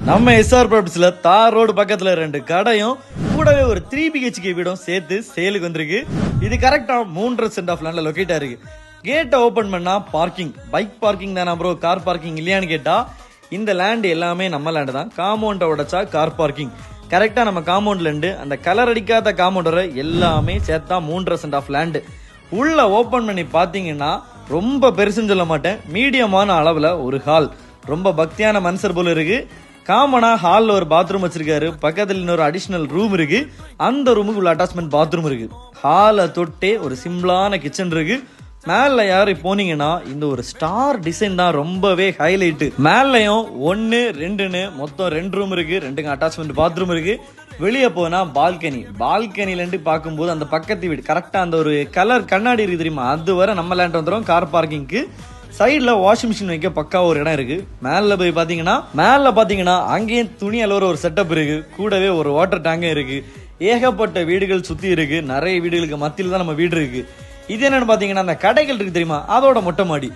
நம்ம எஸ்ஆர் ப்ராப்பர்ட்டிஸ்ல தார் ரோடு பக்கத்துல 2 கடையும் கூடவே ஒரு 3 BHK வீடும் சேர்த்து சேலுக்கு வந்திருக்கு. இது கரெக்டா 3.5 சென்ட் ஆஃப் லேண்ட்ல லொகேட் ஆயிருக்கு. கேட்டை ஓபன் பண்ணா பார்க்கிங், பைக் பார்க்கிங் தானா ப்ரோ, கார் பார்க்கிங் இல்லையான்னு கேட்டா இந்த லேண்ட் எல்லாமே நம்ம லேண்ட் தான். காம்பவுண்ட உடைச்சா கார் பார்க்கிங். கரெக்டா நம்ம காம்பவுண்ட்ல இருந்து அந்த கலர் அடிக்காத காம்பவுண்ட் வர எல்லாமே சேர்த்தா 3.5 சென்ட் ஆஃப் லேண்ட். உள்ள ஓபன் பண்ணி பாத்தீங்கன்னா ரொம்ப பெருசுன்னு சொல்ல மாட்டேன், மீடியமான அளவுல ஒரு ஹால். ரொம்ப பக்தியான மனுஷர் போல இருக்கு. காமனா ஹால்ல ஒரு பாத்ரூம் வச்சிருக்காரு, பக்கத்துல இன்னொரு அடிஷனல் ரூம் இருக்கு, அந்த ரூமுக்கு உள்ள அட்டாச்மெண்ட் பாத்ரூம் இருக்கு. ஹாலை தொட்டே ஒரு சிம்பிளான கிச்சன் இருக்கு. மேல யாரு போனீங்கன்னா இந்த ஒரு ஸ்டார் டிசைன் தான் ரொம்பவே ஹைலைட். மேலையும் 1 2ன்னு மொத்தம் 2 ரூம் இருக்கு, 2க்கு அட்டாச்மெண்ட் பாத்ரூம் இருக்கு. வெளியே போனா பால்கனி, பால்கனில இருந்து பார்க்கும்போது அந்த பக்கத்து வீடு கரெக்டா அந்த ஒரு கலர் கண்ணாடி இருக்கு தெரியுமா, அது வர நம்ம லேண்ட் வந்துடும். கார் பார்க்கிங்க்கு சைட்ல வாஷிங் மிஷின் வைக்க பக்கா ஒரு இடம் இருக்கு. மேல போய் பாத்தீங்கன்னா அங்கேயும் துணி அலோர ஒரு செட்டப் இருக்கு, கூடவே ஒரு வாட்டர் டேங்கும் இருக்கு. ஏகப்பட்ட வீடுகள் சுத்தி இருக்கு, நிறைய வீடுகளுக்கு மத்தியில தான் நம்ம வீடு இருக்கு. இது என்னன்னு பாத்தீங்கன்னா அந்த கடைகள் இருக்கு தெரியுமா, அதோட மொட்டை மாடி.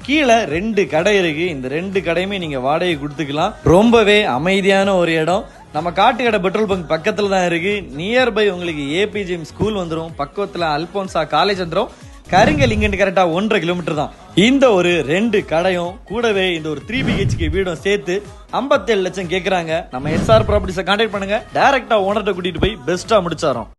கீழே 2 கடை இருக்கு. இந்த 2 கடையுமே நீங்க வாடகை கொடுத்துக்கலாம். ரொம்பவே அமைதியான ஒரு இடம். நம்ம காட்டுக்கடை பெட்ரோல் பங்க் பக்கத்துல தான் இருக்கு. நியர்பை உங்களுக்கு ஏபிஜிஎம் ஸ்கூல் வந்துடும், பக்கத்துல அல்போன்சா காலேஜ் வந்துடும். கருங்கல் இங்கிட்டு கரெக்டா 1.5 கிலோமீட்டர் தான். இந்த ஒரு 2 கடையும் கூடவே இந்த ஒரு 3 BHK வீடும் சேர்த்து 57 லட்சம் கேக்குறாங்க. நம்ம எஸ்ஆர் ப்ராப்பர்ட்டிஸை கான்டாக்ட் பண்ணுங்க, டைரக்டா ஓனர்ட்ட கூட்டிட்டு போய் பெஸ்டா முடிச்சாரோம்.